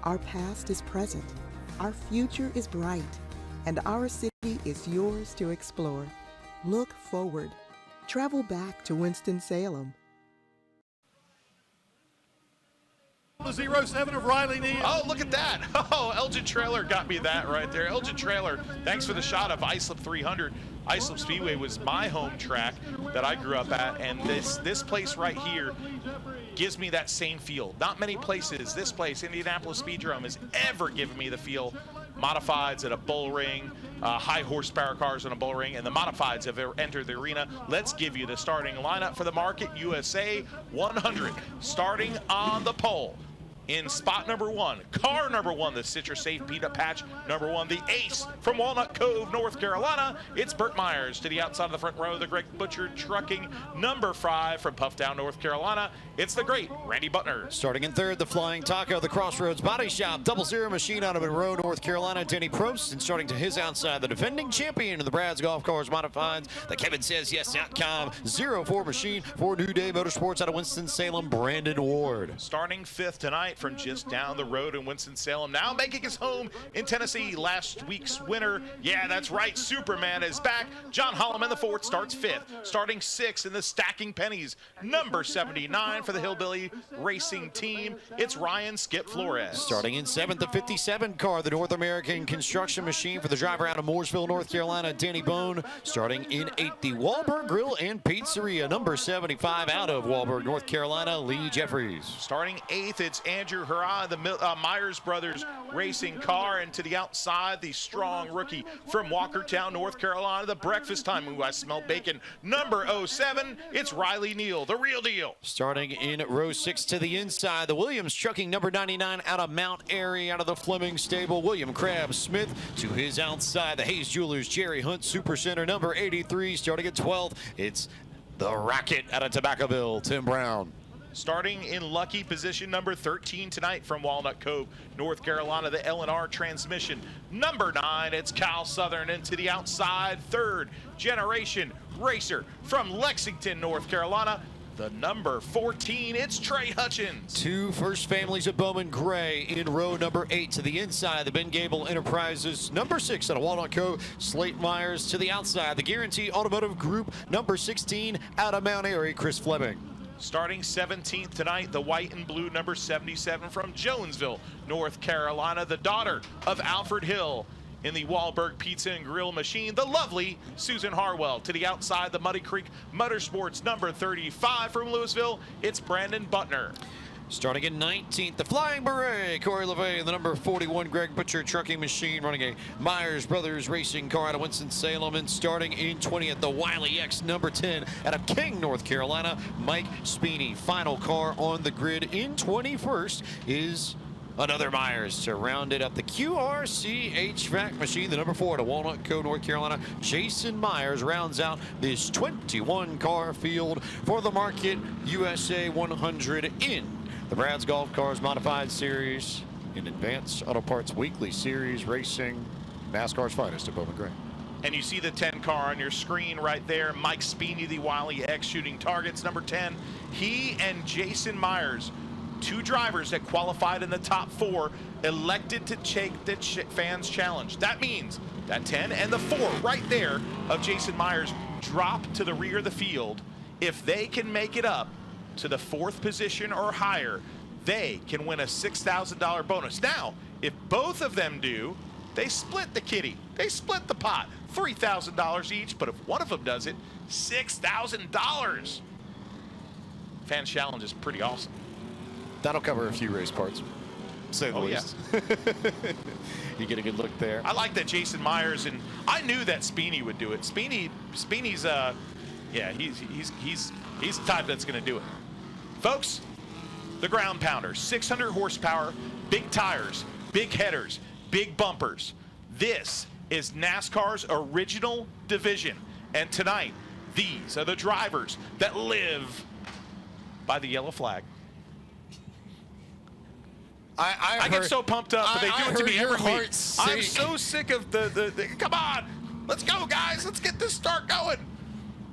Our past is present, our future is bright, and our city is yours to explore. Look forward. Travel back to Winston-Salem. The 07 of Riley Neal. Oh, look at that. Oh, Elgin Trailer got me that right there. Elgin Trailer, thanks for the shot of Islip 300. Islip Speedway was my home track that I grew up at, and this place right here gives me that same feel. Not many places, this place, Indianapolis Speedrome, has ever given me the feel. Modifieds at a bull ring, high horsepower cars in a bull ring, and the modifieds have entered the arena. Let's give you the starting lineup for the Market USA 100. Starting on the pole. In spot number 1, car number 1, the Citrus Safe beat-up patch number 1, the ace from Walnut Cove, North Carolina. It's Burt Myers. To the outside of the front row, the Greg Butcher Trucking number 5 from Puffdown, North Carolina. It's the great Randy Butner. Starting in third, the Flying Taco, the Crossroads Body Shop, Double Zero Machine out of Monroe, North Carolina, Denny Probst. And starting to his outside, the defending champion of the Brad's Golf Cars Modifieds, the Kevin Says Yes.com 04 Machine for New Day Motorsports out of Winston-Salem, Brandon Ward. Starting 5th tonight from just down the road in Winston-Salem, now making his home in Tennessee. Last week's winner, yeah, that's right, Superman is back. John Holloman, the 4th, starts 5th. Starting 6th in the Stacking Pennies, number 79 for the Hillbilly Racing Team. It's Ryan Skip Flores. Starting in 7th, the 57 car, the North American Construction Machine for the driver out of Mooresville, North Carolina, Danny Bone. Starting in 8th, the Wahlberg Grill and Pizzeria, number 75 out of Wahlberg, North Carolina, Lee Jeffries. Starting 8th, it's Andrew Hurrah, the Myers Brothers Racing car, and to the outside, the strong rookie from Walkertown, North Carolina, the Breakfast Time, who I smell bacon, number 07, it's Riley Neal, the real deal. Starting in row 6 to the inside, the Williams Trucking, number 99 out of Mount Airy, out of the Fleming stable, William Krabs Smith. To his outside, the Hayes Jewelers Jerry Hunt Supercenter, number 83. Starting at 12th, it's the Rocket out of Tobaccoville, Tim Brown. Starting in lucky position number 13 tonight from Walnut Cove, North Carolina, the L&R Transmission. Number 9, it's Kyle Southern, and to the outside, 3rd generation racer from Lexington, North Carolina, the number 14, it's Trey Hutchins. 2 first families of Bowman Gray in row number 8 to the inside, the Ben Gable Enterprises, number 6 out of Walnut Cove, Slate Myers. To the outside, the Guarantee Automotive Group, number 16 out of Mount Airy, Chris Fleming. Starting 17th tonight, the white and blue number 77 from Jonesville, North Carolina, the daughter of Alfred Hill in the Wahlberg Pizza and Grill Machine, the lovely Susan Harwell. To the outside, the Muddy Creek Motorsports number 35 from Louisville, it's Brandon Butner. Starting in 19th, the Flying Beret, Corey LeVay, and the number 41 Greg Butcher Trucking Machine, running a Myers Brothers Racing car out of Winston-Salem. And starting in 20th, the Wiley X number 10 out of King, North Carolina, Mike Speeney. Final car on the grid in 21st is another Myers to round it up. The QRC HVAC Machine, the number 4 to Walnut Cove, North Carolina, Jason Myers rounds out this 21 car field for the Market USA 100 in the Brad's Golf Cars Modified Series in Advanced Auto Parts Weekly Series Racing, NASCAR's finest at Bowman Gray. And you see the 10 car on your screen right there. Mike Speeney, the Wiley X shooting targets, number 10. He and Jason Myers, 2 drivers that qualified in the top 4, elected to take the fans challenge. That means that 10 and the 4 right there of Jason Myers drop to the rear of the field. If they can make it up to the 4th position or higher, they can win a $6,000 bonus. Now, if both of them do, they split the kitty. They split the pot, $3,000 each, but if one of them does it, $6,000. Fan challenge is pretty awesome. That'll cover a few race parts, say the least. Yeah. You get a good look there. I like that Jason Myers, and I knew that Speeney would do it. Speeney's yeah, he's the type that's going to do it. Folks, the ground pounder, 600 horsepower, big tires, big headers, big bumpers. This is NASCAR's original division. And tonight, these are the drivers that live by the yellow flag. I get so pumped up, but they do it to me every week. I'm so sick of the come on, let's go, guys. Let's get this start going.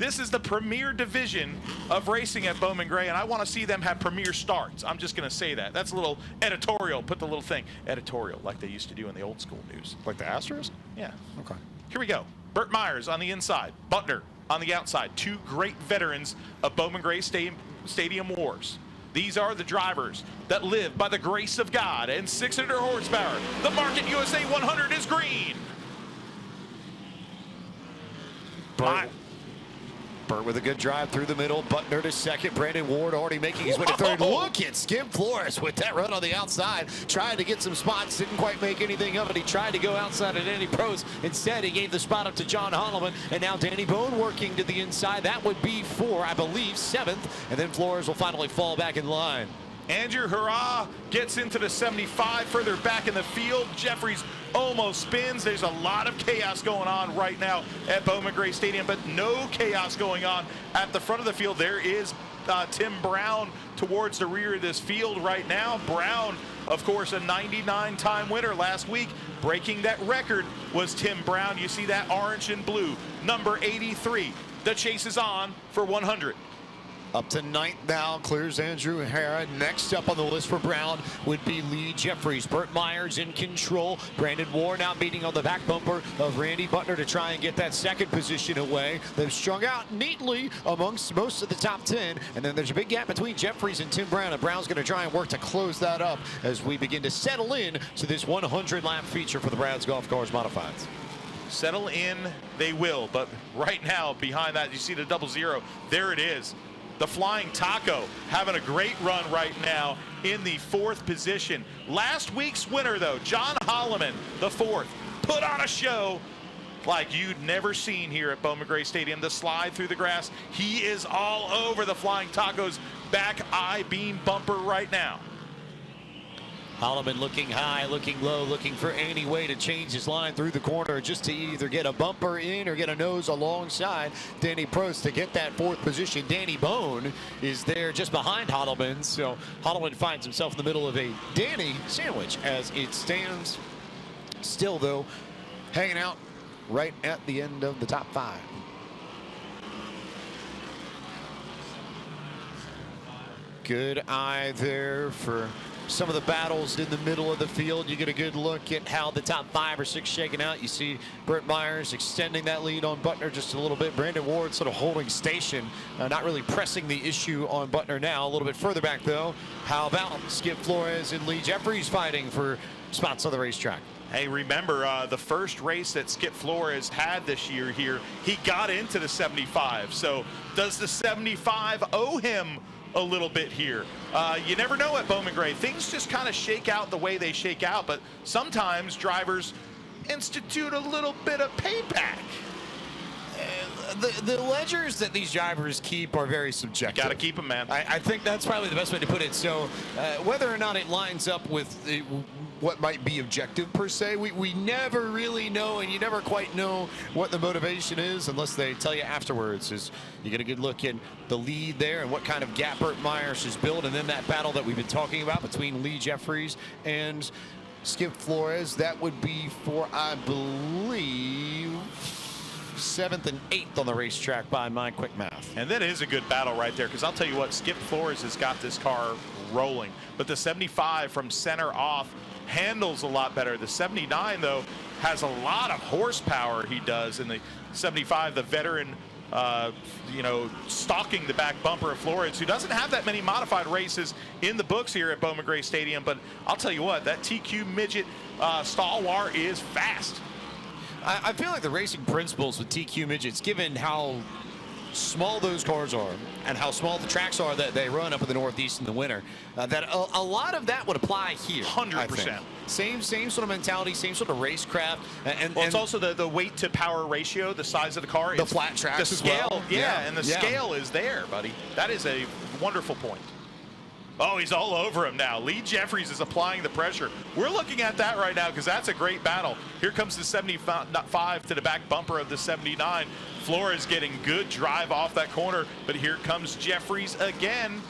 This is the premier division of racing at Bowman Gray, and I want to see them have premier starts. I'm just going to say that. That's a little editorial. Put the little thing, editorial, like they used to do in the old school news. Like the Astros? Yeah. Okay. Here we go. Burt Myers on the inside, Butner on the outside. Two great veterans of Bowman Gray Stadium Wars. These are the drivers that live by the grace of God and 600 horsepower. The Market USA 100 is green. Burt with a good drive through the middle. Butner to second. Brandon Ward already making his way to third. Look at Skip Flores with that run on the outside. Trying to get some spots. Didn't quite make anything of it. He tried to go outside at Danny Pros. Instead, he gave the spot up to John Holloman. And now Danny Bone working to the inside. That would be for, I believe, 7th. And then Flores will finally fall back in line. Andrew Hurrah gets into the 75 further back in the field. Jeffries almost spins. There's a lot of chaos going on right now at Bowman Gray Stadium, but no chaos going on at the front of the field. There is Tim Brown towards the rear of this field right now. Brown, of course, a 99-time winner last week. Breaking that record was Tim Brown. You see that orange and blue, number 83. The chase is on for 100. Up to 9th now, clears Andrew Hara. Next up on the list for Brown would be Lee Jeffries. Burt Myers in control. Brandon Ward now beating on the back bumper of Randy Butner to try and get that second position away. They've strung out neatly amongst most of the top 10. And then there's a big gap between Jeffries and Tim Brown. And Brown's going to try and work to close that up as we begin to settle in to this 100-lap feature for the Browns Golf Cars Modifieds. Settle in, they will. But right now, behind that, you see the 00. There it is. The Flying Taco having a great run right now in the 4th position. Last week's winner, though, John Holloman, the 4th, put on a show like you'd never seen here at Bowman Gray Stadium. The slide through the grass, he is all over the Flying Taco's back I-beam bumper right now. Holloman looking high, looking low, looking for any way to change his line through the corner just to either get a bumper in or get a nose alongside Danny Prost to get that 4th position. Danny Bone is there just behind Holloman, so Holloman finds himself in the middle of a Danny sandwich as it stands. Still, though, hanging out right at the end of the top 5. Good eye there for some of the battles in the middle of the field. You get a good look at how the top 5 or 6 shaking out. You see Burt Myers extending that lead on Butner just a little bit. Brandon Ward sort of holding station, not really pressing the issue on Butner now. A little bit further back, though. How about Skip Flores and Lee Jeffries fighting for spots on the racetrack? Hey, remember the first race that Skip Flores had this year here, he got into the 75. So does the 75 owe him a little bit here? You never know at Bowman Gray. Things just kind of shake out the way they shake out, but sometimes drivers institute a little bit of payback. The ledgers that these drivers keep are very subjective. You got to keep them, man. I think that's probably the best way to put it. So whether or not it lines up with what might be objective per se, we never really know, and you never quite know what the motivation is unless they tell you afterwards. Is you get a good look at the lead there and what kind of gap Burt Myers has built, and then that battle that we've been talking about between Lee Jeffries and Skip Flores. That would be for, I believe, 7th and 8th on the racetrack by my quick math. And that is a good battle right there, because I'll tell you what, Skip Flores has got this car rolling. But the 75 from center off handles a lot better. The 79, though, has a lot of horsepower, he does. In the 75, the veteran, stalking the back bumper of Flores, who doesn't have that many modified races in the books here at Bowman Gray Stadium. But I'll tell you what, that TQ midget stalwart is fast. I feel like the racing principles with TQ midgets, given how small those cars are and how small the tracks are that they run up in the Northeast in the winter, that a lot of that would apply here. 100%. Same sort of mentality, same sort of racecraft. And it's also the weight to power ratio, the size of the car. The flat tracks the scale, as well. And the scale is there, buddy. That is a wonderful point. Oh, he's all over him now. Lee Jeffries is applying the pressure. We're looking at that right now because that's a great battle. Here comes the 75 to the back bumper of the 79. Flores getting good drive off that corner, but here comes Jeffries again.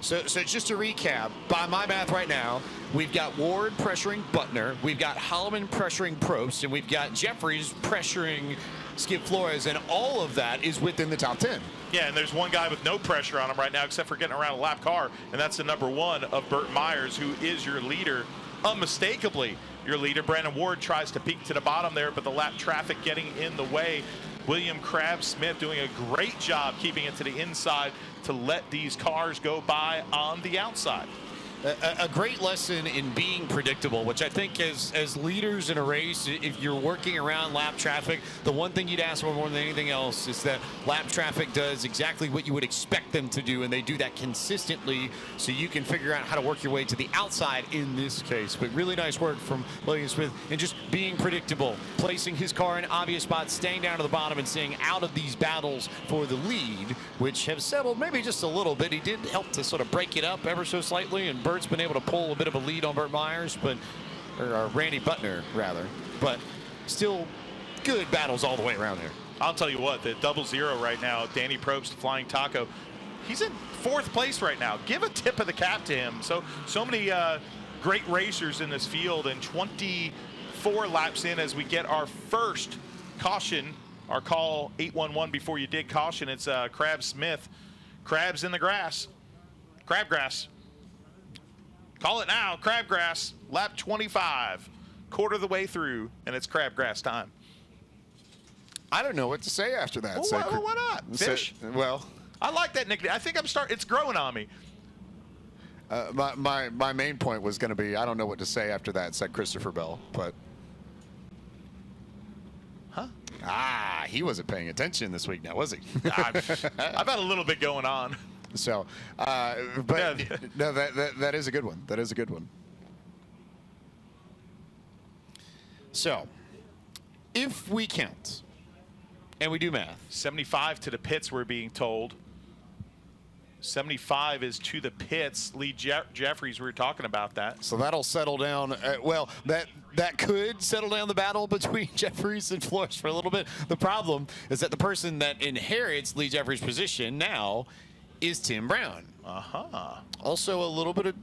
So just to recap, by my math right now, we've got Ward pressuring Butner, we've got Holloman pressuring Prost, and we've got Jeffries pressuring Skip Flores, and all of that is within the top 10. Yeah, and there's one guy with no pressure on him right now except for getting around a lap car, and that's the number 1 of Burt Myers, who is your leader, unmistakably your leader. Brandon Ward tries to peek to the bottom there, but the lap traffic getting in the way. William Crabbe-Smith doing a great job keeping it to the inside to let these cars go by on the outside. A great lesson in being predictable, which I think as leaders in a race, if you're working around lap traffic, the one thing you'd ask for more than anything else is that lap traffic does exactly what you would expect them to do, and they do that consistently, so you can figure out how to work your way to the outside in this case. But really nice work from William Smith and just being predictable, placing his car in obvious spots, staying down to the bottom and staying out of these battles for the lead, which have settled maybe just a little bit. He did help to sort of break it up ever so slightly, and Bert's been able to pull a bit of a lead on Burt Myers, or Randy Butner rather, but still good battles all the way around there. I'll tell you what, the 0-0 right now, Danny Probst, Flying Taco, he's in 4th place right now. Give a tip of the cap to him. So many great racers in this field, and 24 laps in as we get our first caution, our call 811 before you dig caution. It's Crabbe-Smith. Crabs in the grass. Crabgrass. Call it now, crabgrass, lap 25, quarter of the way through, and it's crabgrass time. I don't know what to say after that. Well, why not? Fish. Well, I like that nickname. I think it's growing on me. my main point was going to be, I don't know what to say after that, said Christopher Bell, but. Huh? He wasn't paying attention this week now, was he? I've had a little bit going on. So, but Yeah. no, that is a good one. That is a good one. So, if we count, and we do math, 75 to the pits, we're being told. 75 is to the pits. Lee Jeffries, we were talking about that. So that'll settle down. Well, that could settle down the battle between Jeffries and Flores for a little bit. The problem is that the person that inherits Lee Jeffries' position now is Tim Brown. Also a little bit of,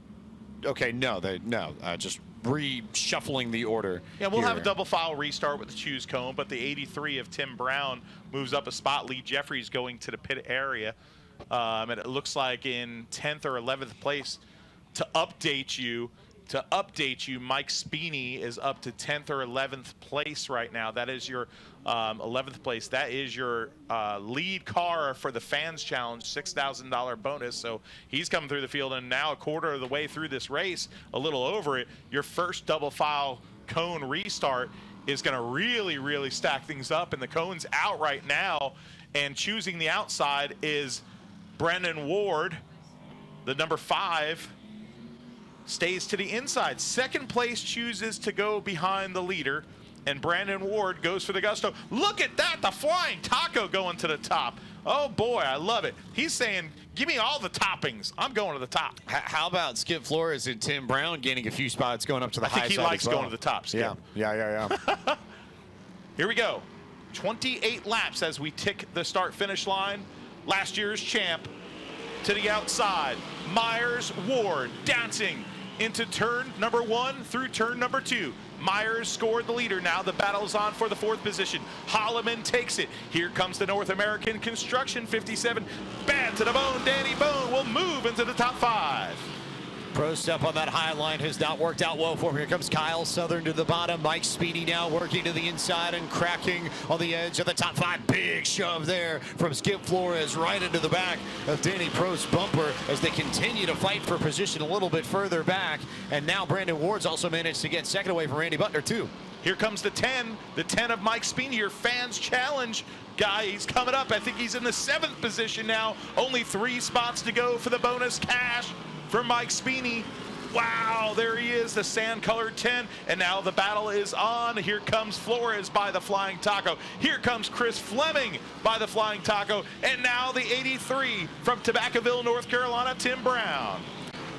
just reshuffling the order. Yeah, we'll here. have a double file restart with the choose cone, but the 83 of Tim Brown moves up a spot. Lee Jeffries going to the pit area. And it looks like in 10th or 11th place. To update you, Mike Speeney is up to 10th or 11th place right now. That is your 11th place. That is your lead car for the Fans Challenge, $6,000 bonus. So he's coming through the field, and now a quarter of the way through this race, a little over it, your first double file cone restart is going to really, really stack things up. And the cone's out right now, and choosing the outside is Brendan Ward, the number 5. Stays to the inside. Second place chooses to go behind the leader, and Brandon Ward goes for the gusto. Look at that, the Flying Taco going to the top. Oh boy, I love it. He's saying, give me all the toppings. I'm going to the top. How about Skip Flores and Tim Brown gaining a few spots going up to the high side? I think he likes going to the top, Skip. Yeah. Here we go. 28 laps as we tick the start-finish line. Last year's champ to the outside. Myers, Ward, dancing into turn number 1 through turn number 2. Myers scored the leader. Now the battle's on for the 4th position. Holloman takes it. Here comes the North American Construction 57. Bad to the bone. Danny Bone will move into the top 5. Pro step on that high line has not worked out well for him. Here comes Kyle Southern to the bottom. Mike Speedy now working to the inside and cracking on the edge of the top 5. Big shove there from Skip Flores right into the back of Danny Prost's bumper as they continue to fight for position a little bit further back. And now Brandon Ward's also managed to get second away from Randy Butner too. Here comes the 10 of Mike Speedy, your Fans Challenge guy. He's coming up. I think he's in the 7th position now. Only 3 spots to go for the bonus cash for Mike Speedy. Wow, there he is, the sand-colored 10. And now the battle is on. Here comes Flores by the Flying Taco. Here comes Chris Fleming by the Flying Taco. And now the 83 from Tobaccoville, North Carolina, Tim Brown.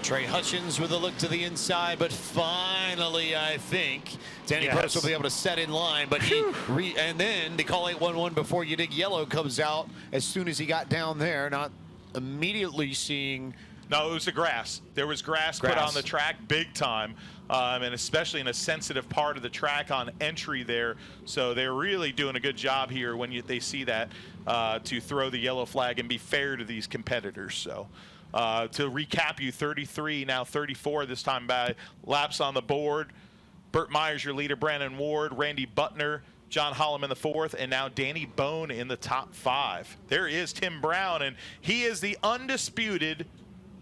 Trey Hutchins with a look to the inside, but finally, I think Danny Prost will be able to set in line. But and then the call 811 before you dig yellow comes out as soon as he got down there, not immediately seeing No, it was the grass. There was grass put on the track big time, and especially in a sensitive part of the track on entry there. So they're really doing a good job here when they see that to throw the yellow flag and be fair to these competitors. So to recap you, 33, now 34 this time by laps on the board. Burt Myers, your leader, Brandon Ward, Randy Butner, John Hollam in the 4th, and now Danny Bone in the top 5. There is Tim Brown, and he is the undisputed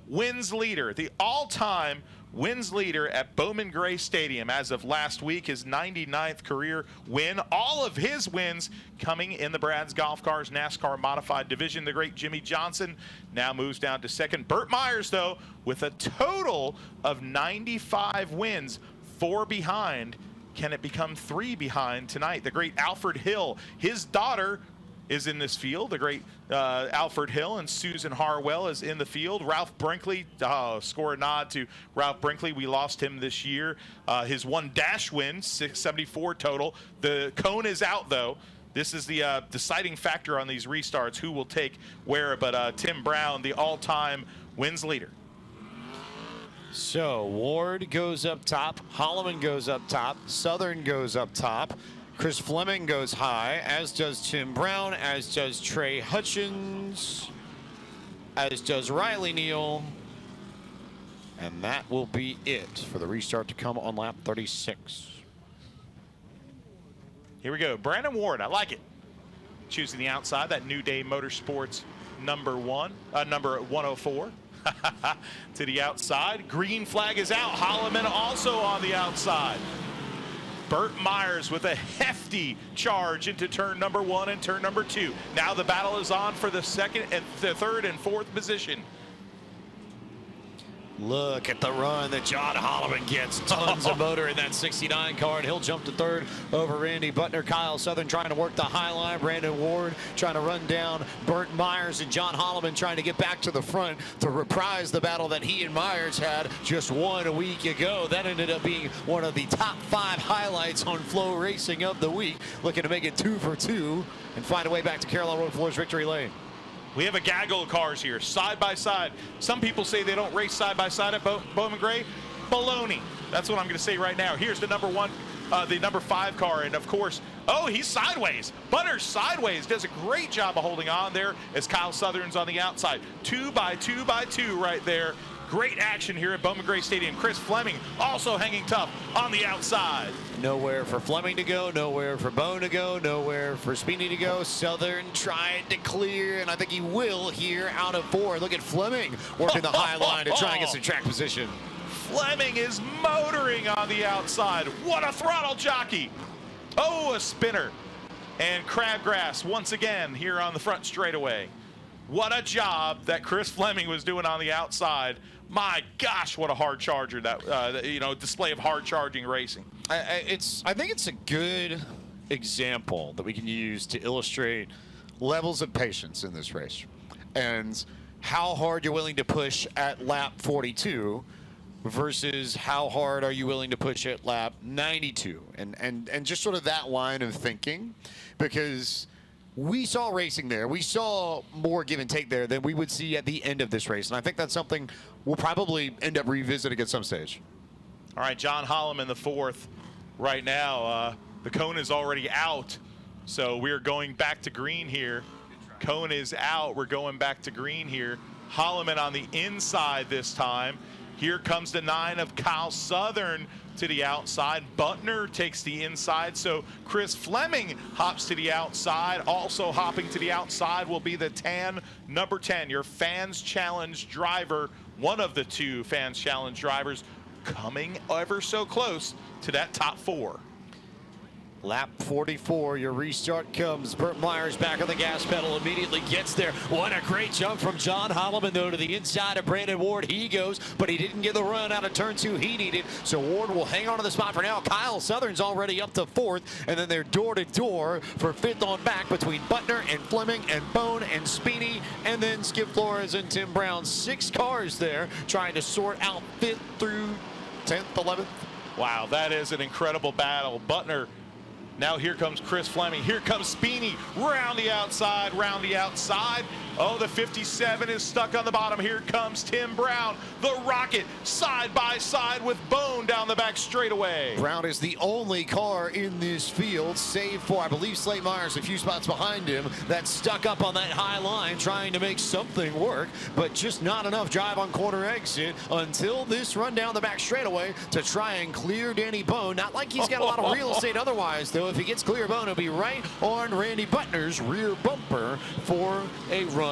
wins leader, the all-time wins leader at Bowman Gray Stadium as of last week, his 99th career win. All of his wins coming in the Brad's Golf Cars NASCAR Modified Division. The great Jimmy Johnson now moves down to 2nd. Burt Myers, though, with a total of 95 wins, 4 behind. Can it become 3 behind tonight? The great Alfred Hill, his daughter is in this field. The great Alfred Hill and Susan Harwell is in the field. Ralph Brinkley, score a nod to Ralph Brinkley. We lost him this year. His 1 dash win, 674 total. The cone is out, though. This is the deciding factor on these restarts, who will take where. But Tim Brown, the all-time wins leader. So Ward goes up top, Holloman goes up top, Southern goes up top, Chris Fleming goes high, as does Tim Brown, as does Trey Hutchins, as does Riley Neal. And that will be it for the restart to come on lap 36. Here we go. Brandon Ward, I like it. Choosing the outside, that New Day Motorsports number 104. To the outside. Green flag is out. Holloman also on the outside. Burt Myers with a hefty charge into turn number 1 and turn number 2. Now the battle is on for the 2nd and the 3rd and 4th position. Look at the run that John Holloman gets. Tons of motor in that 69 car, and he'll jump to 3rd over Randy Butner. Kyle Southern trying to work the high line. Brandon Ward trying to run down Burt Myers, and John Holloman trying to get back to the front to reprise the battle that he and Myers had just 1 week ago. That ended up being one of the top 5 highlights on Flow Racing of the week. Looking to make it 2 for 2 and find a way back to Carolina Road Floors victory lane. We have a gaggle of cars here, side by side. Some people say they don't race side by side at Bowman Gray. Baloney. That's what I'm going to say right now. Here's the number 5 car, and of course, oh, he's sideways. Butter's sideways. Does a great job of holding on there as Kyle Southern's on the outside. 2 by 2 by 2 right there. Great action here at Bowman Gray Stadium. Chris Fleming also hanging tough on the outside. Nowhere for Fleming to go, nowhere for Bone to go, nowhere for Speedy to go. Southern tried to clear, and I think he will here out of 4. Look at Fleming working the high line to try and get some track position. Fleming is motoring on the outside. What a throttle jockey. Oh, a spinner. And Crabgrass once again here on the front straightaway. What a job that Chris Fleming was doing on the outside. My gosh, what a hard charger that, display of hard charging racing. I think it's a good example that we can use to illustrate levels of patience in this race and how hard you're willing to push at lap 42 versus how hard are you willing to push at lap 92, and just sort of that line of thinking, because we saw racing there. We saw more give and take there than we would see at the end of this race. And I think that's something we'll probably end up revisiting at some stage. All right, John Hollam in the 4th right now. The cone is already out, so we're going back to green here. Cone is out. We're going back to green here. Holloman on the inside this time. Here comes the 9 of Kyle Southern to the outside. Butner takes the inside, so Chris Fleming hops to the outside. Also hopping to the outside will be the tan number 10, your Fans Challenge driver, one of the 2 Fans Challenge drivers, coming ever so close to that top 4. Lap 44, your restart comes. Burt Myers back on the gas pedal, immediately gets there. What a great jump from John Holloman, though, to the inside of Brandon Ward. He goes, but he didn't get the run out of turn 2 he needed, so Ward will hang on to the spot for now. Kyle Southern's already up to 4th, and then they're door-to-door for 5th on back between Butner and Fleming and Bone and Speedy, and then Skip Flores and Tim Brown. 6 cars there trying to sort out 5th through 10th, 11th. Wow, that is an incredible battle. Butner. Now here comes Chris Fleming. Here comes Speedy. Round the outside, Oh, the 57 is stuck on the bottom. Here comes Tim Brown, the Rocket, side by side with Bone down the back straightaway. Brown is the only car in this field, save for, I believe, Slate Myers, a few spots behind him, that's stuck up on that high line trying to make something work, but just not enough drive on corner exit until this run down the back straightaway to try and clear Danny Bone. Not like he's got a lot of real estate otherwise, though. If he gets clear Bone, he'll be right on Randy Butner's rear bumper for a run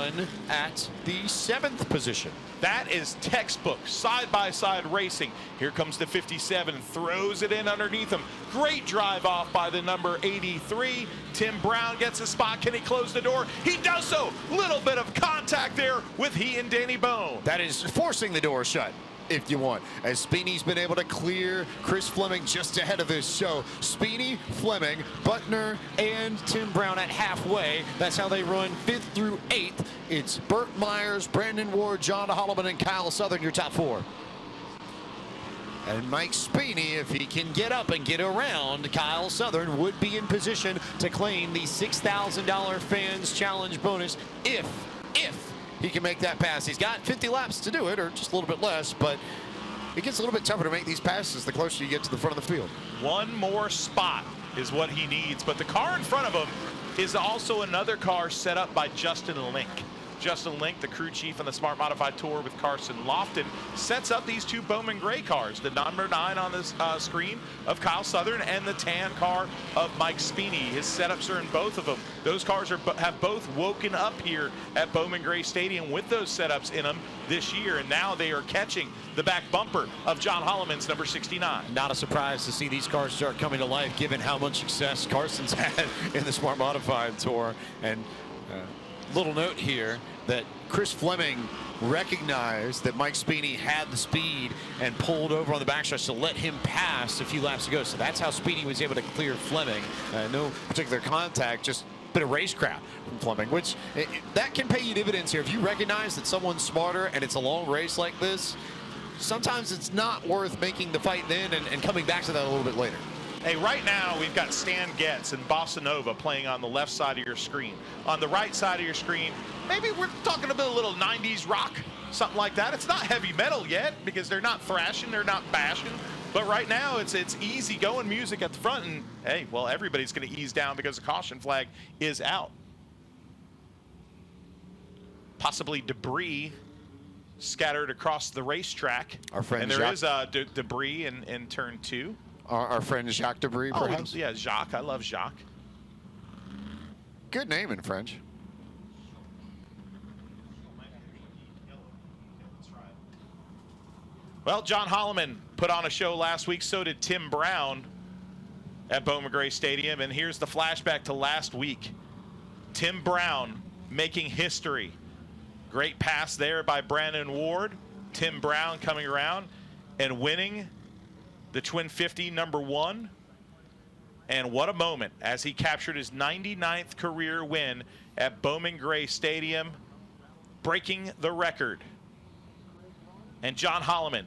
at the 7th position. That is textbook side-by-side racing. Here comes the 57, throws it in underneath him. Great drive off by the number 83. Tim Brown gets a spot. Can he close the door? He does so. Little bit of contact there with he and Danny Bone. That is forcing the door shut, if you want, as Speeney's been able to clear Chris Fleming just ahead of this show. Speeney, Fleming, Butner, and Tim Brown at halfway. That's how they run 5th through 8th. It's Burt Myers, Brandon Ward, John Holloman, and Kyle Southern, your top 4. And Mike Speeney, if he can get up and get around Kyle Southern, would be in position to claim the $6,000 Fans Challenge bonus if he can make that pass. He's got 50 laps to do it, or just a little bit less, but it gets a little bit tougher to make these passes the closer you get to the front of the field. One more spot is what he needs, but the car in front of him is also another car set up by Justin Link. Justin Link, the crew chief on the Smart Modified Tour with Carson Lofton, sets up these two Bowman gray cars, the number 9 on the screen of Kyle Southern and the tan car of Mike Speeney. His setups are in both of them. Those cars have both woken up here at Bowman Gray Stadium with those setups in them this year, and now they are catching the back bumper of John Holloman's number 69. Not a surprise to see these cars start coming to life, given how much success Carson's had in the Smart Modified Tour. And little note here that Chris Fleming recognized that Mike Speeney had the speed and pulled over on the backstretch to let him pass a few laps ago. So that's how Speeney was able to clear Fleming. No particular contact, just a bit of racecraft from Fleming, which that can pay you dividends here. If you recognize that someone's smarter and it's a long race like this, sometimes it's not worth making the fight then and coming back to that a little bit later. Hey, right now we've got Stan Getz and Bossa Nova playing on the left side of your screen. On the right side of your screen, maybe we're talking about a little 90s rock, something like that. It's not heavy metal yet because they're not thrashing, they're not bashing. But right now it's easy going music at the front, and hey, well, everybody's going to ease down because the caution flag is out. Possibly debris scattered across the racetrack. Our friend and there is debris in turn 2. Our friend Jacques Debris, perhaps? Oh, yeah, Jacques. I love Jacques. Good name in French. Well, John Holloman put on a show last week. So did Tim Brown at Bowman Gray Stadium. And here's the flashback to last week. Tim Brown making history. Great pass there by Brandon Ward. Tim Brown coming around and winning the Twin 50 number 1. And what a moment as he captured his 99th career win at Bowman Gray Stadium, breaking the record. And John Holloman,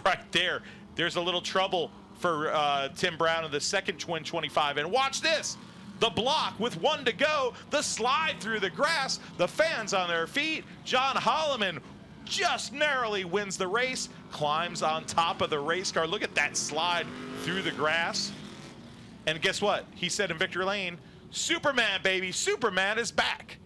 right there, there's a little trouble for Tim Brown in the second Twin 25. And watch this, the block with 1 to go, the slide through the grass, the fans on their feet. John Holloman just narrowly wins the race, climbs on top of the race car. Look at that slide through the grass. And guess what? He said in Victory Lane, Superman, baby, Superman is back.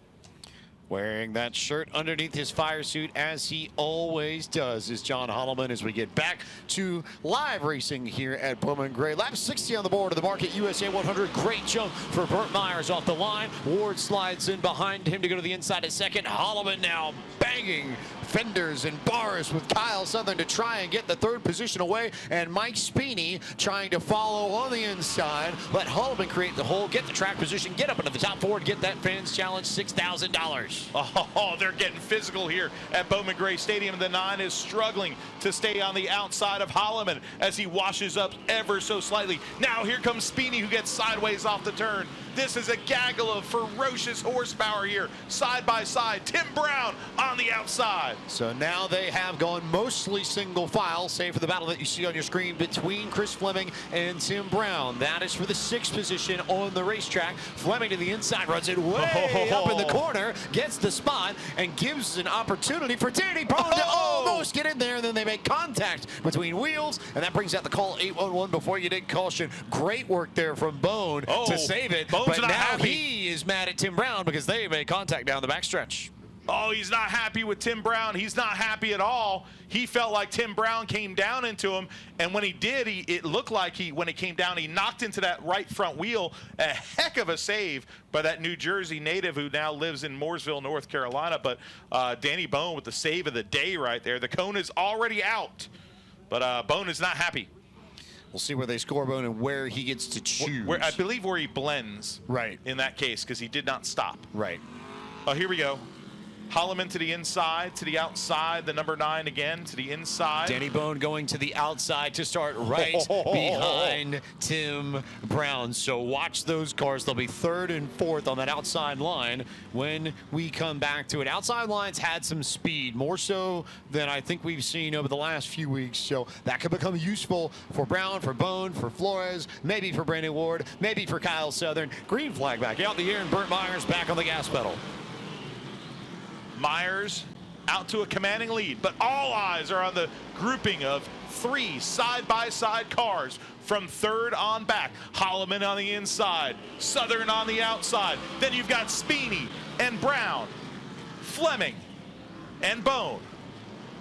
Wearing that shirt underneath his fire suit, as he always does, is John Holloman as we get back to live racing here at Bowman Gray. Lap 60 on the board of the Market USA 100. Great jump for Burt Myers off the line. Ward slides in behind him to go to the inside at second. Holloman now banging fenders and bars with Kyle Southern to try and get the 3rd position away, and Mike Speeney trying to follow on the inside. Let Holloman create the hole, get the track position, get up into the top 4, and get that Fans Challenge $6,000. Oh, they're getting physical here at Bowman Gray Stadium. The 9 is struggling to stay on the outside of Holloman as he washes up ever so slightly. Now here comes Speeney, who gets sideways off the turn. This is a gaggle of ferocious horsepower here, side by side. Tim Brown on the outside. So now they have gone mostly single file, save for the battle that you see on your screen between Chris Fleming and Tim Brown. That is for the 6th position on the racetrack. Fleming to the inside, runs it way up in the corner, gets the spot, and gives an opportunity for Danny Bone to almost get in there, and then they make contact between wheels, and that brings out the call 811 before you take caution. Great work there from Bone to save it. Bone's but not now happy. he is mad at Tim Brown because they made contact down the backstretch. Oh, he's not happy with Tim Brown. He's not happy at all. He felt like Tim Brown came down into him, and when he did, it looked like when he came down, he knocked into that right front wheel. A heck of a save by that New Jersey native who now lives in Mooresville, North Carolina. But Danny Bone with the save of the day right there. The cone is already out, but Bone is not happy. We'll see where they score Bone and where he gets to choose. I believe where he blends. Right. In that case, because he did not stop. Right. Oh, here we go. Holloman to the inside, to the outside, the number 9 again, to the inside. Danny Bone going to the outside to start right behind Tim Brown. So watch those cars. They'll be 3rd and 4th on that outside line when we come back to it. Outside lines had some speed, more so than I think we've seen over the last few weeks. So that could become useful for Brown, for Bone, for Flores, maybe for Brandon Ward, maybe for Kyle Southern. Green flag back out the air, and Burt Myers back on the gas pedal. Myers out to a commanding lead, but all eyes are on the grouping of 3 side-by-side cars from 3rd on back. Holloman on the inside, Southern on the outside. Then you've got Speeney and Brown, Fleming and Bone.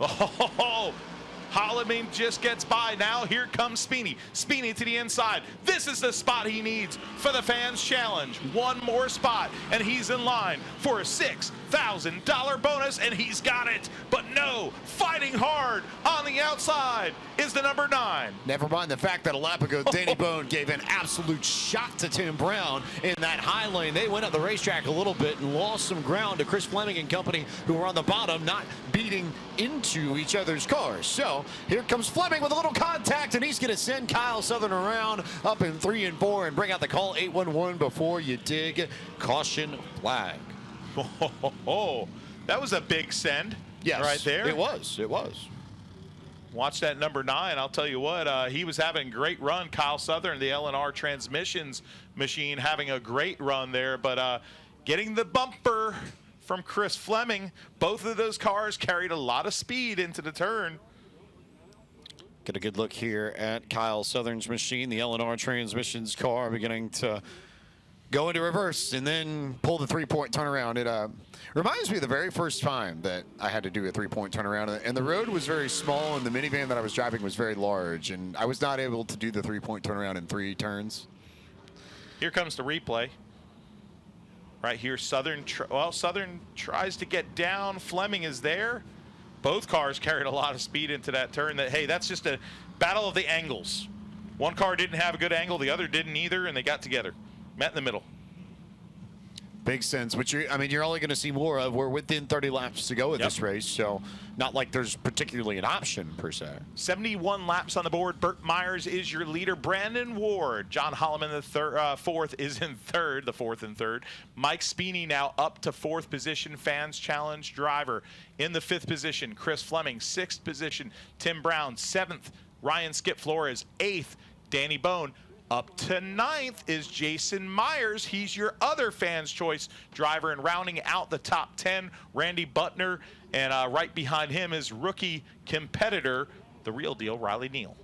Oh, Holloman just gets by. Now here comes Speeney. Speeney to the inside. This is the spot he needs for the fans challenge. One more spot, and he's in line for a $6,000 bonus, and he's got it. But no, fighting hard on the outside is the number 9. Never mind the fact that a lap ago, Danny Bone gave an absolute shot to Tim Brown in that high lane. They went up the racetrack a little bit and lost some ground to Chris Fleming and company, who were on the bottom, not beating into each other's cars. So here comes Fleming with a little contact, and he's going to send Kyle Southern around up in 3 and 4 and bring out the call 811 before you dig. Caution flag. Oh, that was a big send. Yes, right there. It was. It was. Watch that number 9. I'll tell you what, he was having a great run. Kyle Southern, the L&R Transmissions machine, having a great run there, but getting the bumper from Chris Fleming. Both of those cars carried a lot of speed into the turn. Get a good look here at Kyle Southern's machine. The L&R Transmissions car beginning to go into reverse and then pull the 3-point turnaround. It reminds me of the very first time that I had to do a 3-point turnaround, and the road was very small, and the minivan that I was driving was very large, and I was not able to do the 3-point turnaround in 3 turns. Here comes the replay. Right here, Southern tries to get down. Fleming is there. Both cars carried a lot of speed into that turn. Hey, that's just a battle of the angles. One car didn't have a good angle, the other didn't either, and they got together. Met in the middle. Big sense, which you're only going to see more of. We're within 30 laps to go with this race, so not like there's particularly an option per se. 71 laps on the board. Burt Myers is your leader. Brandon Ward, John Holloman, the 4th, is in 3rd, the 4th and 3rd. Mike Speeney now up to 4th position, fans challenge driver. In the 5th position, Chris Fleming. 6th position, Tim Brown. 7th, Ryan Skip Flores. 8th, Danny Bone. Up to 9th is Jason Myers. He's your other fans' choice driver, and rounding out the top 10, Randy Butner, and right behind him is rookie competitor, the real deal, Riley Neal.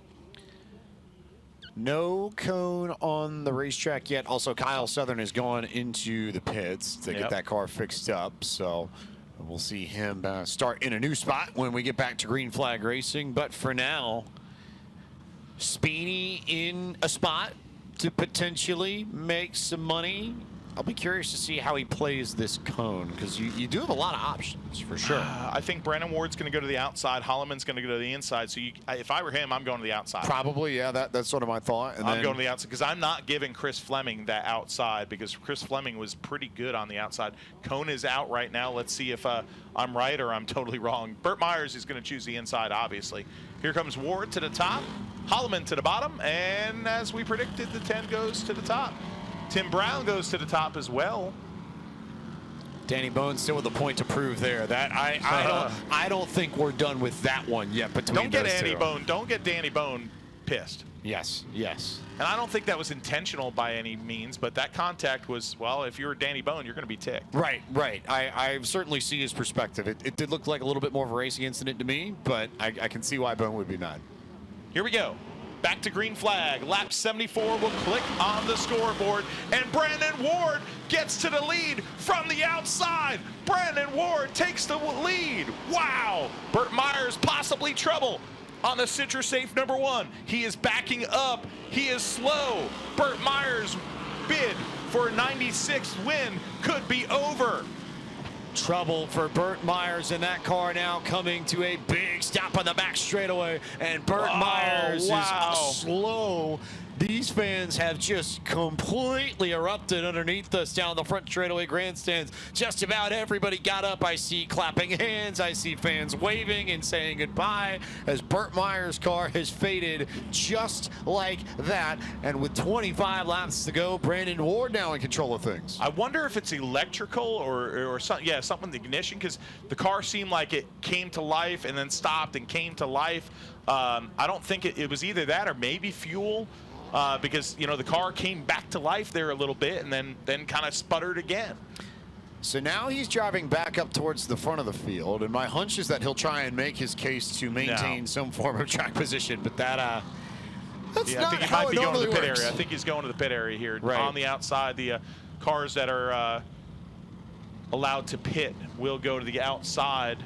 No cone on the racetrack yet. Also, Kyle Southern has gone into the pits to get that car fixed up, so we'll see him start in a new spot when we get back to green flag racing. But for now, Speeney in a spot to potentially make some money. I'll be curious to see how he plays this cone, because you do have a lot of options for sure. I think Brandon Ward's going to go to the outside. Holloman's going to go to the inside. So if I were him, I'm going to the outside. Probably, yeah. That's sort of my thought. And I'm going to the outside because I'm not giving Chris Fleming that outside, because Chris Fleming was pretty good on the outside. Cone is out right now. Let's see if I'm right or I'm totally wrong. Burt Myers is going to choose the inside, obviously. Here comes Ward to the top, Holloman to the bottom, and as we predicted, the 10 goes to the top. Tim Brown goes to the top as well. Danny Bone still with a point to prove there. That I don't think we're done with that one yet between those two. Don't get Danny Bone pissed. Yes, yes. And I don't think that was intentional by any means, but that contact was, well, if you're Danny Bone, you're going to be ticked. Right, right. I certainly see his perspective. It did look like a little bit more of a racing incident to me, but I can see why Bone would be mad. Here we go. Back to green flag. Lap 74 will click on the scoreboard, and Brandon Ward gets to the lead from the outside. Brandon Ward takes the lead. Wow. Burt Myers possibly trouble on the Citrus Safe number 1. He is backing up. He is slow. Burt Myers' bid for a 96th win could be over. Trouble for Burt Myers in that car now, coming to a big stop on the back straightaway, and Burt Myers is slow. These fans have just completely erupted underneath us down the front straightaway grandstands. Just about everybody got up. I see clapping hands. I see fans waving and saying goodbye as Burt Myers' car has faded just like that. And with 25 laps to go, Brandon Ward now in control of things. I wonder if it's electrical or something. Yeah, something with the ignition, because the car seemed like it came to life and then stopped and came to life. I don't think it was either that or maybe fuel. Because, you know, the car came back to life there a little bit and then kind of sputtered again. So now he's driving back up towards the front of the field, and my hunch is that he'll try and make his case to maintain some form of track position, but that's yeah, I think he might be going to the pit area. I think he's going to the pit area here. Right. On the outside, the cars that are allowed to pit will go to the outside.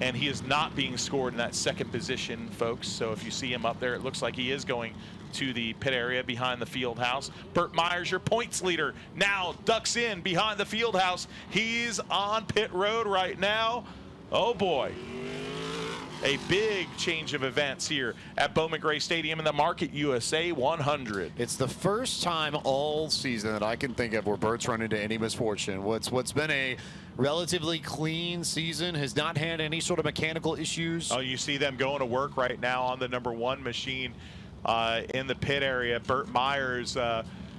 And he is not being scored in that second position, folks. So if you see him up there, it looks like he is going to the pit area behind the field house. Burt Myers, your points leader, now ducks in behind the field house. He's on pit road right now. Oh, boy. A big change of events here at Bowman Gray Stadium in the Market USA 100. It's the first time all season that I can think of where Burt's run into any misfortune. What's been a relatively clean season, has not had any sort of mechanical issues. Oh, you see them going to work right now on the number 1 machine in the pit area. Burt Myers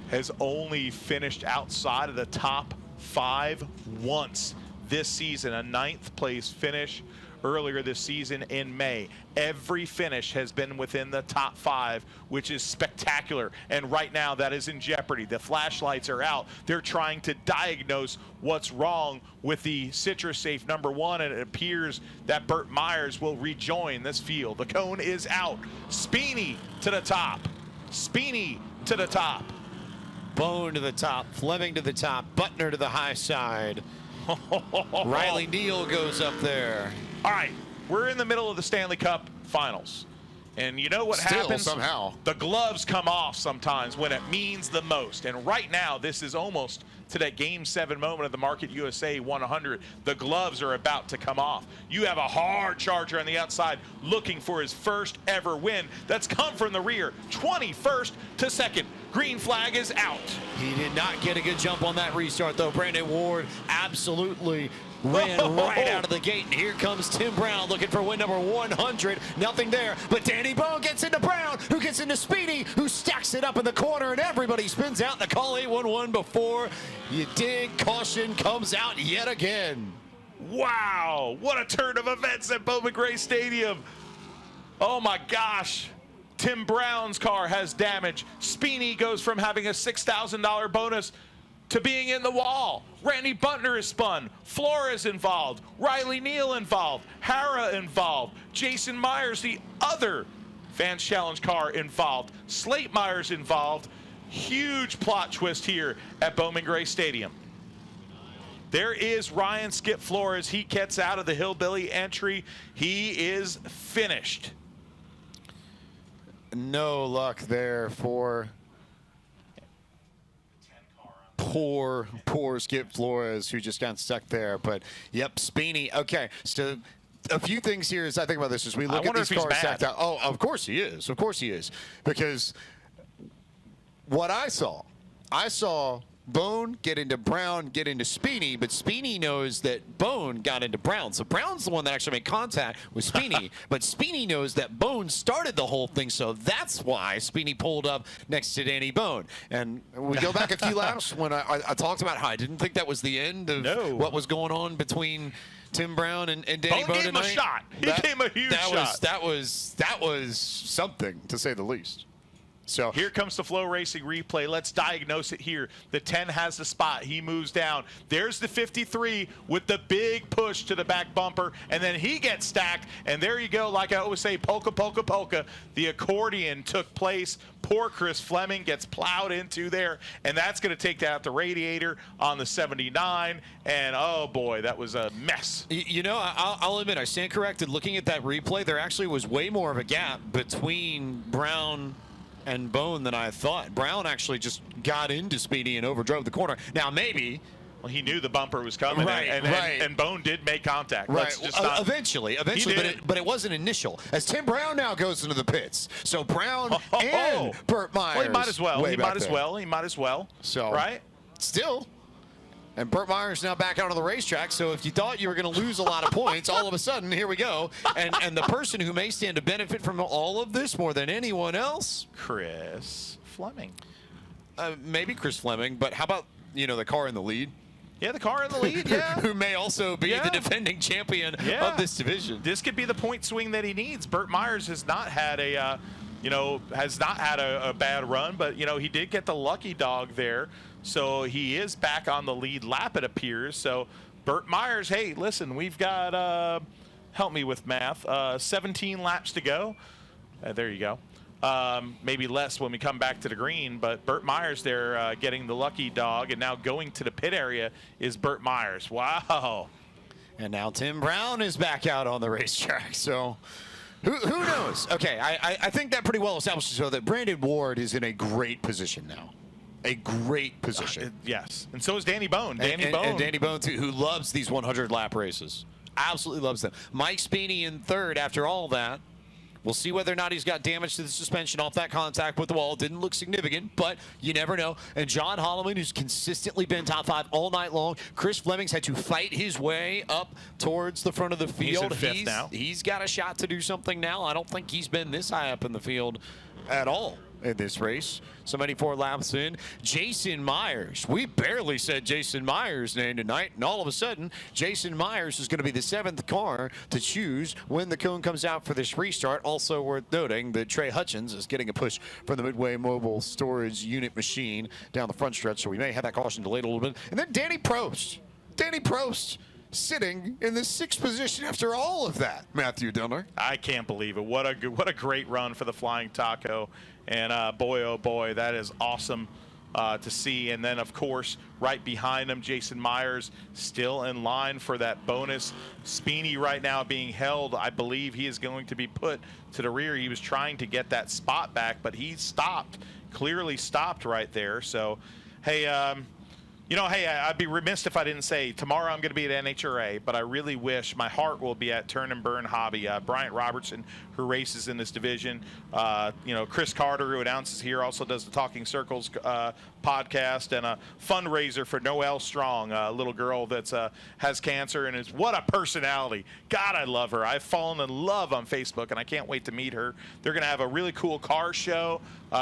has only finished outside of the top 5 once this season, a 9th place finish earlier this season in May. Every finish has been within the top 5, which is spectacular. And right now that is in jeopardy. The flashlights are out. They're trying to diagnose what's wrong with the Citrus Safe number 1, and it appears that Burt Myers will rejoin this field. The cone is out. Speeney to the top. Speeney to the top. Bone to the top. Fleming to the top. Butner to the high side. Riley Neal goes up there. All right, we're in the middle of the Stanley Cup Finals. And you know what happens? Somehow. The gloves come off sometimes when it means the most. And right now, this is almost to that Game 7 moment of the Market USA 100. The gloves are about to come off. You have a hard charger on the outside looking for his first ever win. That's come from the rear, 21st to 2nd. Green flag is out. He did not get a good jump on that restart, though. Brandon Ward absolutely ran right out of the gate. And here comes Tim Brown looking for win number 100. Nothing there, but Danny Bone gets into Brown, who gets into Speedy, who stacks it up in the corner, and everybody spins out. The call 811 before you dig. Caution comes out yet again. Wow, what a turn of events at Bowman Gray Stadium. Oh my gosh. Tim Brown's car has damage. Speeney goes from having a $6,000 bonus to being in the wall. Randy Butner is spun. Flores involved. Riley Neal involved. Hara involved. Jason Myers, the other Fans Challenge car, involved. Slate Myers involved. Huge plot twist here at Bowman Gray Stadium. There is Ryan Skip Flores. He gets out of the Hillbilly entry. He is finished. No luck there for poor Skip Flores, who just got stuck there. But yep, Speeney. Okay, so a few things here as I think about this as we look at these cars stacked out. Oh, of course he is. Of course he is. Because what I saw Bone, get into Brown, get into Speedy, but Speedy knows that Bone got into Brown. So Brown's the one that actually made contact with Speedy, but Speedy knows that Bone started the whole thing, so that's why Speedy pulled up next to Danny Bone. And we go back a few laps when I talked about how I didn't think that was the end of what was going on between Tim Brown and Danny Bone gave him a tonight. shot. He gave him a huge shot. That was something, to say the least. So here comes the Flow Racing replay. Let's diagnose it here. The 10 has the spot. He moves down. There's the 53 with the big push to the back bumper, and then he gets stacked. And there you go. Like I always say, polka, polka, polka. The accordion took place. Poor Chris Fleming gets plowed into there, and that's going to take out the radiator on the 79. And, oh, boy, that was a mess. You know, I'll admit, I stand corrected. Looking at that replay, there actually was way more of a gap between Brown and Bone than I thought. Brown actually just got into Speedy and overdrove the corner. Now, maybe... Well, he knew the bumper was coming, and Bone did make contact. Right. Eventually, but it wasn't initial. As Tim Brown now goes into the pits. So Brown and Burt Myers. Well, he might as well. So, right? Still. And Burt Myers now back out on the racetrack. So if you thought you were going to lose a lot of points, all of a sudden, here we go. And the person who may stand to benefit from all of this more than anyone else, Chris Fleming. Maybe Chris Fleming, but how about, the car in the lead? Yeah, the car in the lead, yeah. Who may also be the defending champion of this division. This could be the point swing that he needs. Burt Myers has not had a, a bad run, but, he did get the lucky dog there. So he is back on the lead lap, it appears. So Burt Myers, hey, listen, we've got, help me with math, 17 laps to go. There you go. Maybe less when we come back to the green, but Burt Myers there getting the lucky dog, and now going to the pit area is Burt Myers. Wow. And now Tim Brown is back out on the racetrack. So who knows? Okay, I think that pretty well establishes so that Brandon Ward is in a great position now. A great position. Yes. And so is Danny Bone. And Danny Bone, too, who loves these 100-lap races. Absolutely loves them. Mike Speedy in third after all that. We'll see whether or not he's got damage to the suspension off that contact with the wall. Didn't look significant, but you never know. And John Holloman, who's consistently been top 5 all night long. Chris Fleming's had to fight his way up towards the front of the field. He's in fifth now. He's got a shot to do something now. I don't think he's been this high up in the field at all in this race. So many 4 laps in. Jason Myers. We barely said Jason Myers' name tonight, and all of a sudden, Jason Myers is going to be the 7th car to choose when the cone comes out for this restart. Also worth noting that Trey Hutchins is getting a push from the Midway Mobile Storage Unit machine down the front stretch, so we may have that caution delayed a little bit. And then Danny Prost. Danny Prost sitting in the 6th position after all of that, Matthew Dillner. I can't believe it. What a great run for the Flying Taco. And boy, oh boy, that is awesome to see. And then, of course, right behind him, Jason Myers still in line for that bonus. Speedy right now being held. I believe he is going to be put to the rear. He was trying to get that spot back, but he stopped, clearly stopped right there. So, hey, I'd be remiss if I didn't say tomorrow I'm going to be at NHRA, but I really wish my heart will be at Turn and Burn Hobby. Bryant Robertson, who races in this division, Chris Carter, who announces here, also does the Talking Circles podcast, and a fundraiser for Noelle Strong, a little girl that has cancer, and what a personality. God, I love her. I've fallen in love on Facebook, and I can't wait to meet her. They're going to have a really cool car show.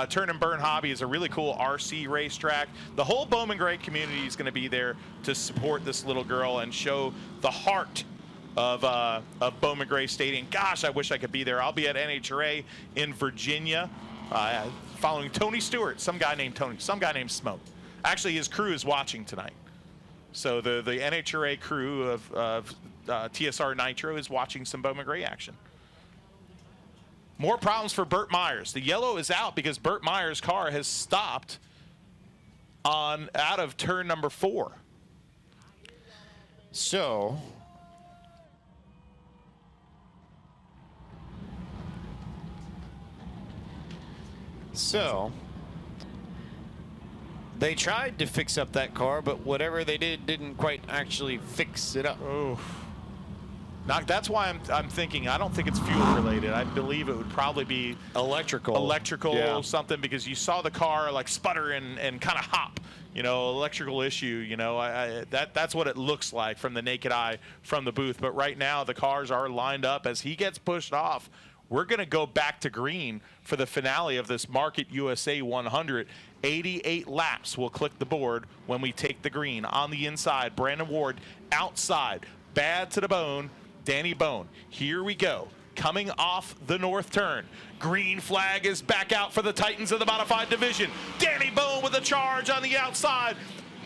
Turn and Burn Hobby is a really cool RC racetrack. The whole Bowman Gray community is going to be there to support this little girl and show the heart of Bowman Gray Stadium. Gosh, I wish I could be there. I'll be at NHRA in Virginia, following Tony Stewart, some guy named Tony, some guy named Smoke. Actually, his crew is watching tonight. So the NHRA crew of TSR Nitro is watching some Bowman Gray action. More problems for Burt Myers. The yellow is out because Burt Myers' car has stopped out of turn number 4. So they tried to fix up that car, but whatever they did didn't quite actually fix it up. Oh. That's why I'm thinking, I don't think it's fuel related. I believe it would probably be electrical something, because you saw the car like sputter and kind of hop. You know, electrical issue, you know, that's what it looks like from the naked eye from the booth. But right now the cars are lined up. As he gets pushed off, we're going to go back to green for the finale of this Market USA 100. 88 laps will click the board when we take the green. On the inside, Brandon Ward outside, bad to the bone, Danny Bone. Here we go. Coming off the north turn. Green flag is back out for the Titans of the modified division. Danny Bone with a charge on the outside.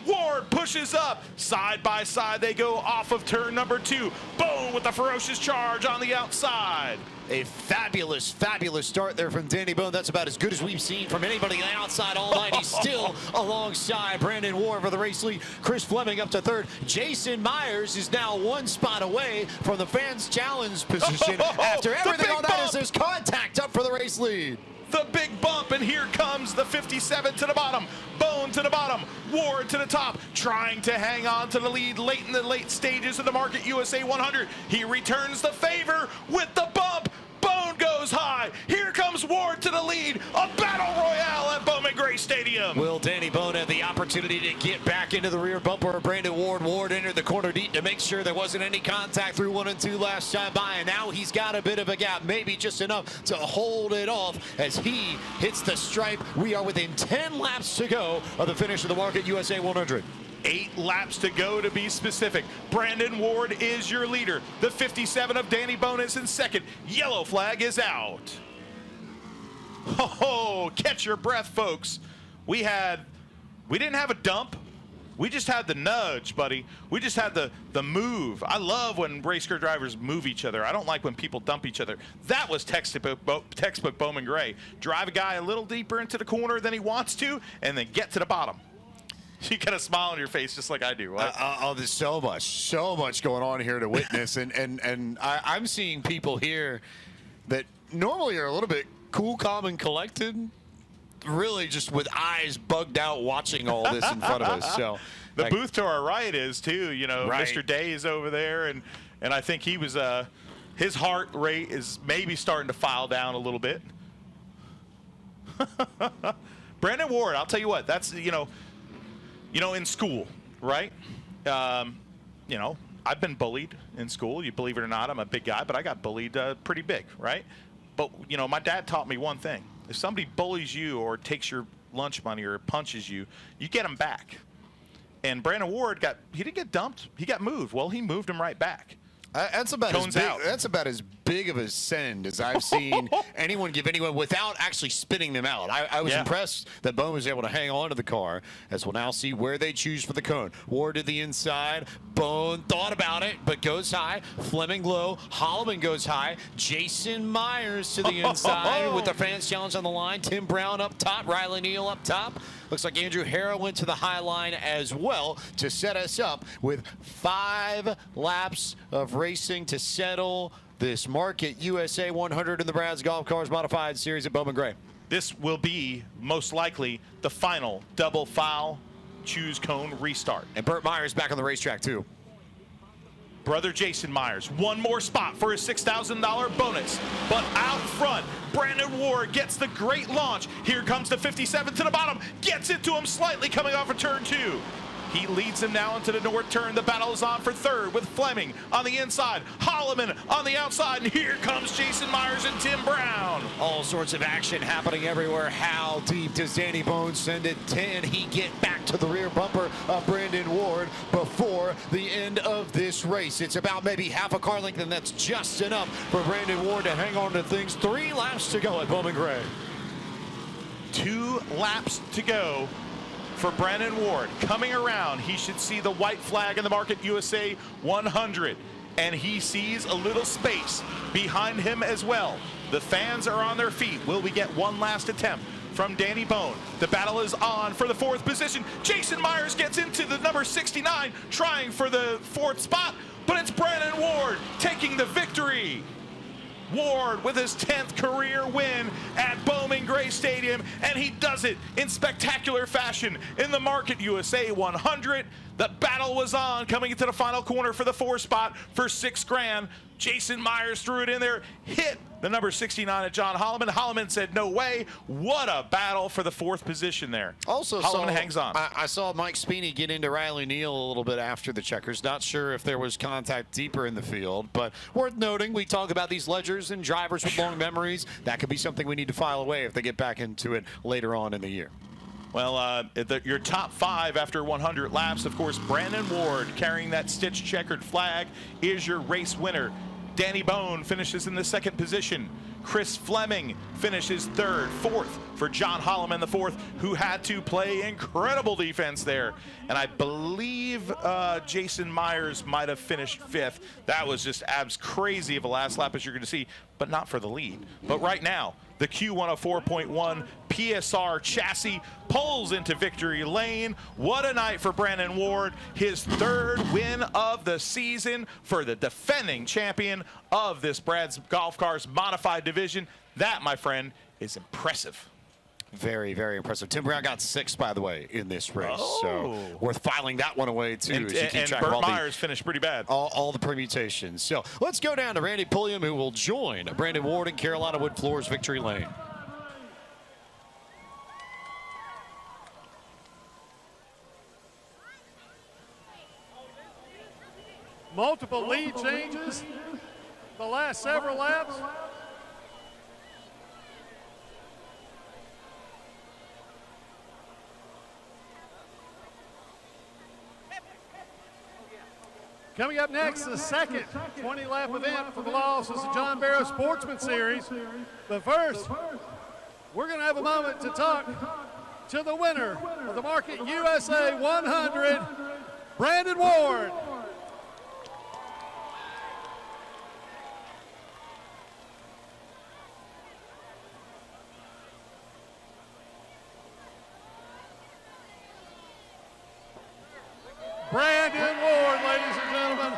Ward pushes up. Side by side they go off of turn number 2. Bone with a ferocious charge on the outside. A fabulous, fabulous start there from Danny Bone. That's about as good as we've seen from anybody on the outside all night. He's still alongside Brandon Ward for the race lead. Chris Fleming up to third. Jason Myers is now 1 spot away from the fans' challenge position. After everything on that, there's contact up for the race lead. The big bump, and here comes the 57 to the bottom. Bone to the bottom, Ward to the top, trying to hang on to the lead late in the late stages of the Market USA 100. He returns the favor with the bump. Bone goes high. Here comes Ward to the lead. A battle royale at Bowman Gray Stadium. Will Danny Bone have the opportunity to get back into the rear bumper of Brandon Ward? Ward entered the corner deep to make sure there wasn't any contact through 1 and 2 last time by, and now he's got a bit of a gap, maybe just enough to hold it off as he hits the stripe. We are within 10 laps to go of the finish of the Market USA 100. 8 laps to go, to be specific. Brandon Ward is your leader. The 57 of Danny Bone is in second. Yellow flag is out. Oh, catch your breath, folks. We didn't have a dump. We just had the nudge, buddy. We just had the move. I love when race car drivers move each other. I don't like when people dump each other. That was textbook Bowman Gray. Drive a guy a little deeper into the corner than he wants to, and then get to the bottom. You got a smile on your face just like I do. Right? There's so much going on here to witness. and I'm seeing people here that normally are a little bit cool, calm, and collected, really just with eyes bugged out watching all this in front of us. So the booth to our right is too, you know, right. Mr. Day is over there, and I think he was his heart rate is maybe starting to file down a little bit. Brandon Ward, I'll tell you what, that's you know, in school, right? You know, I've been bullied in school. You believe it or not, I'm a big guy, but I got bullied pretty big, right? But, you know, my dad taught me one thing. If somebody bullies you or takes your lunch money or punches you, you get them back. And Brandon Ward he didn't get dumped. He got moved. Well, he moved him right back. That's about as big of a send as I've seen anyone give anyone without actually spitting them out. I was impressed that Bowman was able to hang on to the car, as we'll now see where they choose for the cone. Ward to the inside. Bone thought about it, but goes high. Fleming low. Holloman goes high. Jason Myers to the inside with the fans challenge on the line. Tim Brown up top. Riley Neal up top. Looks like Andrew Harrow went to the high line as well to set us up with 5 laps of racing to settle this Market USA 100 in the Brad's Golf Cars Modified Series at Bowman Gray. This will be most likely the final double foul choose cone restart. And Burt Myers back on the racetrack too. Brother Jason Myers, one more spot for his $6,000 bonus. But out front, Brandon Ward gets the great launch. Here comes the 57 to the bottom. Gets it to him slightly coming off of turn 2. He leads him now into the north turn. The battle is on for third with Fleming on the inside, Holloman on the outside, and here comes Jason Myers and Tim Brown. All sorts of action happening everywhere. How deep does Danny Bone send it? Can he get back to the rear bumper of Brandon Ward before the end of this race? It's about maybe half a car length, and that's just enough for Brandon Ward to hang on to things. 3 laps to go at Bowman Gray. 2 laps to go for Brandon Ward. Coming around, he should see the white flag in the Market USA 100, and he sees a little space behind him as well. The fans are on their feet. Will we get one last attempt from Danny Bone? The battle is on for the 4th position. Jason Myers gets into the number 69, trying for the 4th spot, but it's Brandon Ward taking the victory. Ward with his 10th career win at Bowman Gray Stadium, and he does it in spectacular fashion in the Market USA 100. The battle was on coming into the final corner for the 4 spot for $6 grand. Jason Myers threw it in there, hit the number 69 at John Holloman. Holloman said, no way. What a battle for the 4th position there. Also, Holloman hangs on. I saw Mike Speeney get into Riley Neal a little bit after the checkers. Not sure if there was contact deeper in the field, but worth noting, we talk about these ledgers and drivers with long memories. That could be something we need to file away if they get back into it later on in the year. Well, your top 5 after 100 laps, of course, Brandon Ward carrying that stitched checkered flag is your race winner. Danny Bone finishes in the 2nd position. Chris Fleming finishes 3rd. 4th for John Holloman, the 4th, who had to play incredible defense there. And I believe Jason Myers might have finished 5th. That was just abs crazy of a last lap, as you're going to see, but not for the lead. But right now, the Q104.1 PSR chassis pulls into victory lane. What a night for Brandon Ward. His 3rd win of the season for the defending champion of this Brad's Golf Cars Modified division. That, my friend, is impressive. Very, very impressive. Tim Brown got 6th, by the way, in this race. So worth filing that one away, too. And Burt Myers finished pretty bad. All the permutations. So let's go down to Randy Pulliam, who will join Brandon Ward in Carolina Wood Floors victory lane. Multiple lead changes the last several laps. Coming up next, the second 20-lap event for the Loss is the John Barrow Sportsman Series. But first, we're going to have a moment to talk to the winner of the Market USA 100, Brandon Ward. Brandon Ward, ladies and gentlemen.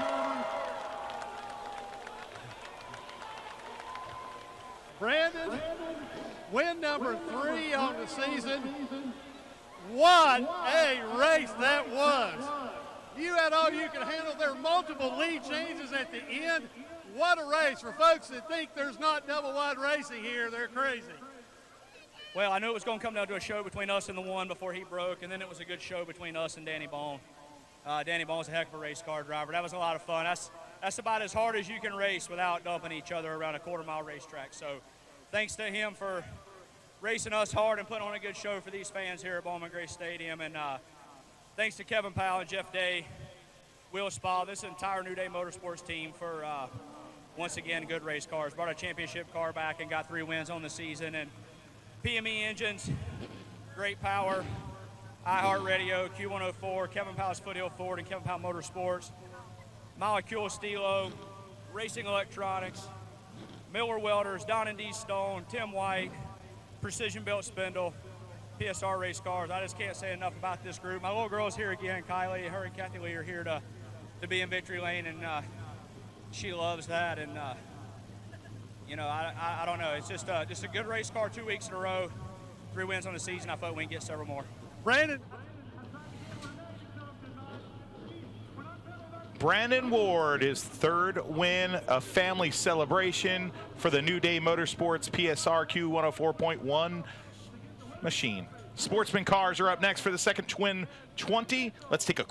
Brandon, win number 3 on the season. What a race that was. You had all you could handle. There were multiple lead changes at the end. What a race. For folks that think there's not double wide racing here, they're crazy. Well, I knew it was going to come down to a show between us and the 1 before he broke, and then it was a good show between us and Danny Bone. Danny Bone's a heck of a race car driver. That was a lot of fun. That's about as hard as you can race without dumping each other around a quarter-mile racetrack. So thanks to him for racing us hard and putting on a good show for these fans here at Bowman Gray Stadium. And thanks to Kevin Powell and Jeff Day, Will Spa, this entire New Day Motorsports team for, once again, good race cars. Brought a championship car back and got 3 wins on the season. And PME engines, great power. iHeartRadio, Q104, Kevin Powell's Foothill Ford and Kevin Powell Motorsports, Molecule Stilo, Racing Electronics, Miller Welders, Don and D Stone, Tim White, Precision Built Spindle, PSR Race Cars. I just can't say enough about this group. My little girl's here again, Kylie. Her and Kathy Lee are here to be in victory lane, and she loves that. And you know, I don't know. It's just a good race car 2 weeks in a row, 3 wins on the season. I thought we can get several more. Brandon Ward, his 3rd win, a family celebration for the New Day Motorsports PSR Q104.1 machine. Sportsman cars are up next for the second Twin 20. Let's take a quick